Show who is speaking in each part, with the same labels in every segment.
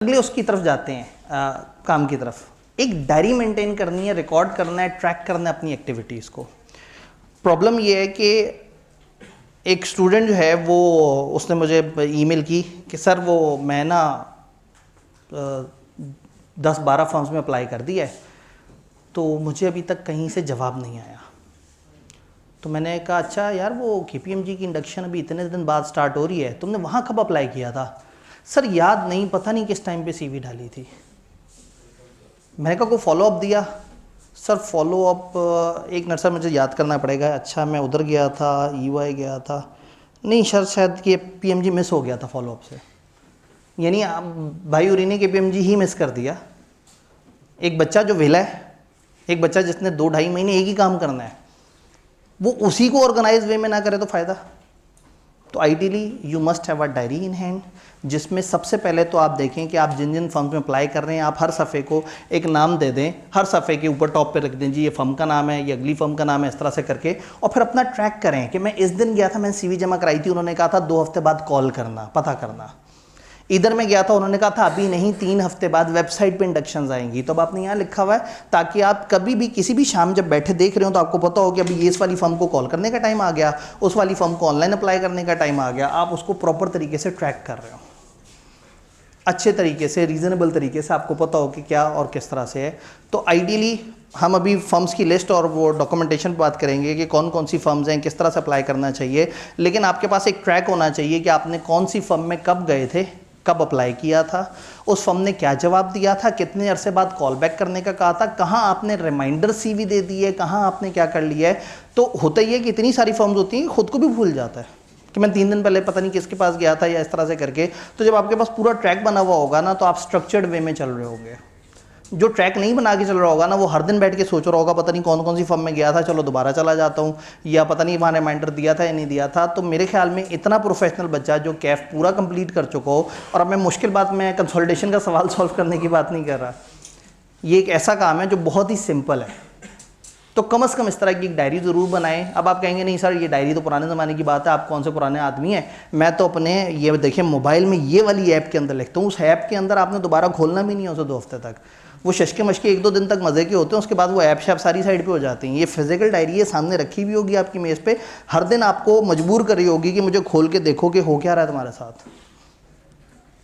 Speaker 1: अगले उसकी तरफ जाते हैं, काम की तरफ। एक डायरी मेंटेन करनी है, रिकॉर्ड करना है, ट्रैक करना है अपनी एक्टिविटीज़ को। प्रॉब्लम ये है कि एक स्टूडेंट जो है वो उसने मुझे ईमेल की कि सर वो मैं ना 10-12 फॉर्म्स में अप्लाई कर दिया है, तो मुझे अभी तक कहीं से जवाब नहीं आया। तो मैंने कहा अच्छा यार, वो KPMG की इंडक्शन अभी इतने दिन बाद स्टार्ट हो रही है, तुमने वहाँ कब अप्लाई किया था? सर याद नहीं, पता नहीं किस टाइम पे CV डाली थी। मैंने कहा कोई फॉलोअप दिया? सर फॉलोअप एक मिनट सर, मुझे याद करना पड़ेगा। अच्छा मैं उधर गया था, EY गया था, नहीं सर शायद कि PMG मिस हो गया था फॉलोअप से। यानी भाई उरी ने KPMG ही मिस कर दिया। एक बच्चा जो वेला है, एक बच्चा जिसने 2-2.5 महीने एक ही काम करना है, वो उसी को ऑर्गेनाइज वे में ना करे तो फ़ायदा। तो ideally you must have a diary in hand, जिसमें सबसे पहले तो आप देखें कि आप जिन जिन फर्म में अप्लाई कर रहे हैं, आप हर सफ़े को एक नाम दे दें, हर सफ़े के ऊपर टॉप पे रख दें जी ये फर्म का नाम है, ये अगली फर्म का नाम है, इस तरह से करके। और फिर अपना ट्रैक करें कि मैं इस दिन गया था, मैंने CV जमा कराई थी, उन्होंने कहा था 2 हफ्ते बाद कॉल करना, पता करना। इधर मैं गया था, उन्होंने कहा था अभी नहीं, 3 हफ्ते बाद वेबसाइट पे इंडक्शंस आएंगी। तो अब आपने यहाँ लिखा हुआ है, ताकि आप कभी भी किसी भी शाम जब बैठे देख रहे हो तो आपको पता हो कि अभी ये इस वाली फर्म को कॉल करने का टाइम आ गया, उस वाली फर्म को ऑनलाइन अप्लाई करने का टाइम आ गया। आप उसको प्रॉपर तरीके से ट्रैक कर रहे हो, अच्छे तरीके से, रीज़नेबल तरीके से, आपको पता हो कि क्या और किस तरह से है। तो आइडियली हम अभी फर्म्स की लिस्ट और वो डॉक्यूमेंटेशन पर बात करेंगे कि कौन कौन सी फर्म्स हैं, किस तरह से अप्लाई करना चाहिए। लेकिन आपके पास एक ट्रैक होना चाहिए कि आपने कौन सी फर्म में कब गए थे, कब अप्लाई किया था, उस फर्म ने क्या जवाब दिया था, कितने अरसे बाद कॉल बैक करने का कहा था, कहाँ आपने रिमाइंडर CV दे दी है, कहाँ आपने क्या कर लिया है। तो होता ही है कि इतनी सारी फर्म्स होती हैं, खुद को भी भूल जाता है कि मैं 3 दिन पहले पता नहीं किसके पास गया था या इस तरह से करके। तो जब आपके पास पूरा ट्रैक बना हुआ होगा ना, तो आप स्ट्रक्चर्ड वे में चल रहे होंगे। जो ट्रैक नहीं बना के चल रहा होगा ना, वो हर दिन बैठ के सोच रहा होगा पता नहीं कौन कौन सी फर्म में गया था, चलो दोबारा चला जाता हूँ, या पता नहीं वहाँ रिमाइंडर दिया था या नहीं दिया था। तो मेरे ख्याल में इतना प्रोफेशनल बच्चा जो कैफ पूरा कंप्लीट कर चुका हो, और अब मैं मुश्किल बात में कंसोलिडेशन का सवाल सॉल्व करने की बात नहीं कर रहा, ये एक ऐसा काम है जो बहुत ही सिंपल है। तो कम से कम इस तरह की एक डायरी ज़रूर बनाएं। अब आप कहेंगे नहीं सर ये डायरी तो पुराने ज़माने की बात है, आप कौन से पुराने आदमी हैं। मैं तो अपने ये देखिए मोबाइल में ये वाली ऐप के अंदर लिखता हूँ, उस ऐप के अंदर आपने दोबारा खोलना भी नहीं है उसे 2 हफ्ते तक। वो शशके मशके 1-2 दिन तक मज़े के होते हैं, उसके बाद वो ऐप शैप सारी साइड पे हो जाती हैं। ये फिजिकल डायरी है, सामने रखी भी होगी आपकी मेज़ पे, हर दिन आपको मजबूर कर रही होगी कि मुझे खोल के देखो कि हो क्या रहा है तुम्हारे साथ।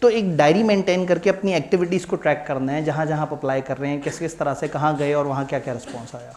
Speaker 1: तो एक डायरी मेंटेन करके अपनी एक्टिविटीज़ को ट्रैक करना है, जहाँ जहाँ आप अप्लाई कर रहे हैं, किस किस तरह से कहाँ गए और वहाँ क्या क्या रिस्पॉन्स आया।